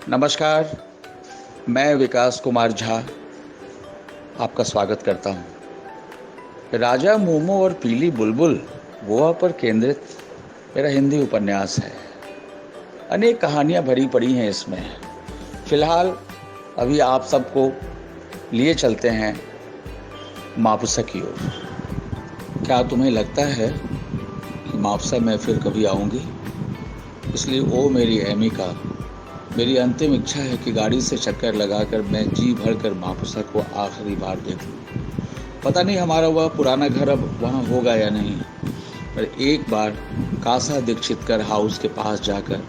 नमस्कार, मैं विकास कुमार झा आपका स्वागत करता हूँ। राजा मोमो और पीली बुलबुल गोवा पर केंद्रित मेरा हिंदी उपन्यास है। अनेक कहानियाँ भरी पड़ी हैं इसमें। फिलहाल अभी आप सबको लिए चलते हैं मापुसा की ओर। क्या तुम्हें लगता है कि मापुसा मैं फिर कभी आऊँगी? इसलिए ओ मेरी एमिका, मेरी अंतिम इच्छा है कि गाड़ी से चक्कर लगाकर मैं जी भर कर मापुसा को आखिरी बार देख लूं। पता नहीं हमारा वह पुराना घर अब वहाँ होगा या नहीं, पर एक बार कासा दीक्षितकर हाउस के पास जाकर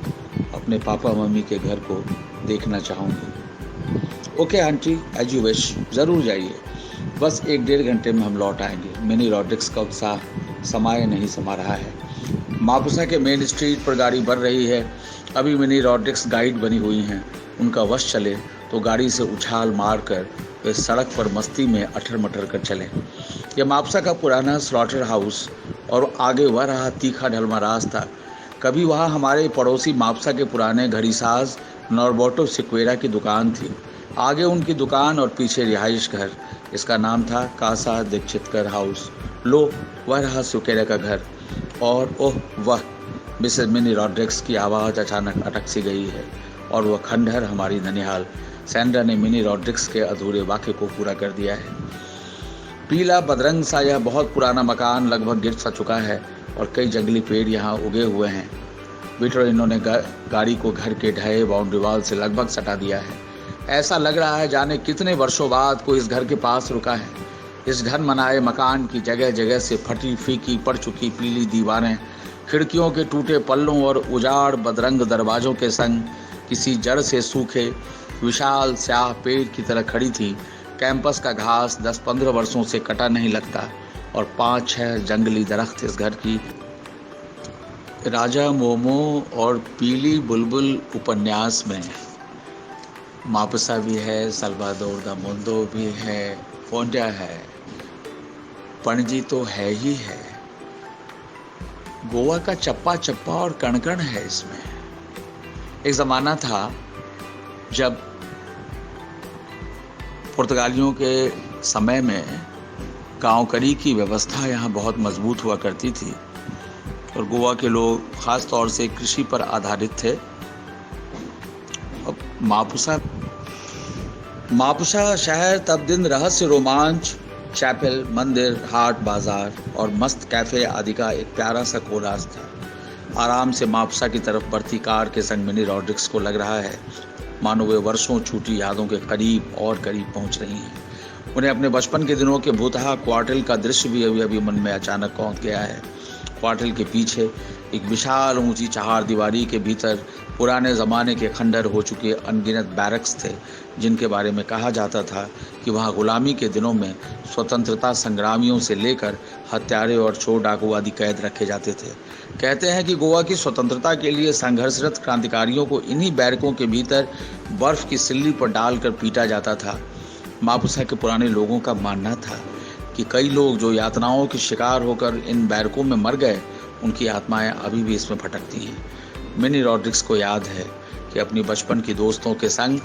अपने पापा मम्मी के घर को देखना चाहूँगी। Okay aunty, as you wish, ज़रूर जाइए। बस 1-1.5 घंटे में हम लौट आएंगे। मिनी रॉड्रिक्स का उत्साह समाये नहीं समा रहा है। मापुसा के मेन स्ट्रीट पर गाड़ी बढ़ रही है। अभी मिनी रॉड्रिक्स गाइड बनी हुई हैं। उनका वश चले तो गाड़ी से उछाल मारकर वे सड़क पर मस्ती में अटर मटर कर चले। यह मापुसा का पुराना स्लॉटर हाउस और आगे वह रहा तीखा ढलमा रास्ता। कभी वहाँ हमारे पड़ोसी मापुसा के पुराने घड़ीसाज नॉर्बर्टो सिक्वेरा की दुकान थी। आगे उनकी दुकान और पीछे रिहाइश घर। इसका नाम था कासा दीक्षितकर हाउस। लो, वह रहा सिक्वेरा का घर। और ओह वह, मिसेस मिनी रॉड्रिक्स की आवाज़ अचानक अटक सी गई है और वह खंडहर हमारी ननिहाल सैंड्रा ने मिनी रॉड्रिक्स के अधूरे वाक्य को पूरा कर दिया है। पीला बदरंग सा यह बहुत पुराना मकान लगभग गिर सा चुका है और कई जंगली पेड़ यहाँ उगे हुए हैं। विटोरिनो ने गाड़ी को घर के ढहे बाउंड्री वॉल से लगभग सटा दिया है। ऐसा लग रहा है जाने कितने वर्षों बाद कोई इस घर के पास रुका है। इस ढन मनाए मकान की जगह जगह से फटी फीकी पड़ चुकी पीली दीवारें, खिड़कियों के टूटे पल्लों और उजाड़ बदरंग दरवाजों के संग किसी जड़ से सूखे विशाल स्याह पेड़ की तरह खड़ी थी। कैंपस का घास 10-15 वर्षों से कटा नहीं लगता और 5-6 जंगली दरख्त इस घर की। राजा मोमो और पीली बुलबुल उपन्यास में मापुसा भी है, साल्वाडोर दा मुंडो भी है, फोंडा है, पणजी तो है ही है। गोवा का चप्पा चप्पा और कण-कण है इसमें। एक ज़माना था जब पुर्तगालियों के समय में गांव-करी की व्यवस्था यहाँ बहुत मजबूत हुआ करती थी और गोवा के लोग ख़ास तौर से कृषि पर आधारित थे। अब मापुसा शहर तब दिन रहस्य, रोमांच, चैपल, मंदिर, हाट बाजार और मस्त कैफे आदि का एक प्यारा सा कोलाज था। आराम से मापुसा की तरफ बढ़ती कार के संग मिनी रॉड्रिक्स को लग रहा है मानो वे वर्षों छूटी यादों के करीब और करीब पहुंच रही हैं। उन्हें अपने बचपन के दिनों के भूतहा क्वार्टर का दृश्य भी अभी मन में अचानक कौंध गया है। क्वार्टर के पीछे एक विशाल ऊंची चहार दीवारी के भीतर पुराने ज़माने के खंडर हो चुके अनगिनत बैरक्स थे, जिनके बारे में कहा जाता था कि वहाँ गुलामी के दिनों में स्वतंत्रता संग्रामियों से लेकर हत्यारे और चोर डाकू आदि कैद रखे जाते थे। कहते हैं कि गोवा की स्वतंत्रता के लिए संघर्षरत क्रांतिकारियों को इन्हीं बैरकों के भीतर बर्फ की सिल्ली पर डालकर पीटा जाता था। मापुसा के पुराने लोगों का मानना था कि कई लोग जो यातनाओं के शिकार होकर इन बैरकों में मर गए, उनकी आत्माएं अभी भी इसमें भटकती हैं। मिनी रॉड्रिक्स को याद है कि अपनी बचपन की दोस्तों के संग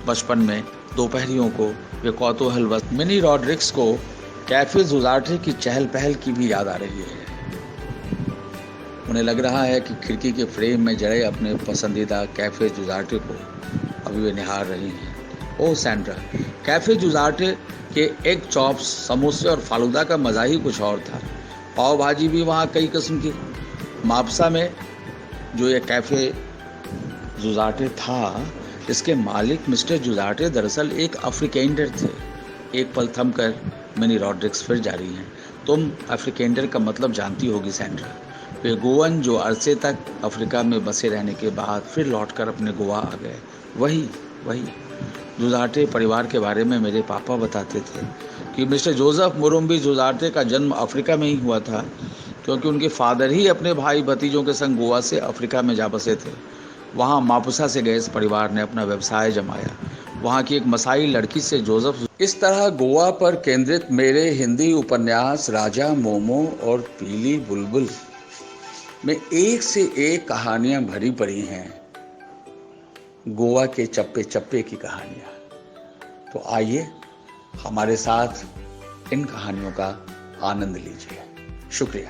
बचपन में दोपहरियों को वे कौतूहलवश मिनी रॉड्रिक्स को कैफे जुजार्टे की चहल पहल की भी याद आ रही है। उन्हें लग रहा है कि खिड़की के फ्रेम में जड़े अपने पसंदीदा कैफे जुजार्टे को अभी वे निहार रही हैं। ओह सैंड्रा, कैफे जुजार्टे के एग चॉप्स, समोसे और फालूदा का मज़ा ही कुछ और था। पाव भाजी भी वहाँ कई किस्म की। मापुसा में जो ये कैफ़े जुजार्टे था, इसके मालिक मिस्टर जुजार्टे दरअसल एक अफ्रीकेंडर थे। एक पल थमकर मिनी रॉड्रिक्स फिर जारी हैं। तुम अफ्रीकेंडर का मतलब जानती होगी सैंड्रा। वे गोवन जो अरसे तक अफ्रीका में बसे रहने के बाद फिर लौटकर अपने गोवा आ गए। वही जुजार्टे परिवार के बारे में मेरे पापा बताते थे कि मिस्टर जोसेफ मुरुम्बी जुजार्टे का जन्म अफ्रीका में ही हुआ था, क्योंकि उनके फादर ही अपने भाई भतीजों के संग गोवा से अफ्रीका में जा बसे थे। वहाँ मापुसा से गए इस परिवार ने अपना व्यवसाय जमाया। वहाँ की एक मसाई लड़की से जोसेफ। इस तरह गोवा पर केंद्रित मेरे हिंदी उपन्यास राजा मोमो और पीली बुलबुल में एक से एक कहानियाँ भरी पड़ी हैं। गोवा के चप्पे चप्पे की कहानियाँ। तो आइए हमारे साथ इन कहानियों का आनंद लीजिए। शुक्रिया।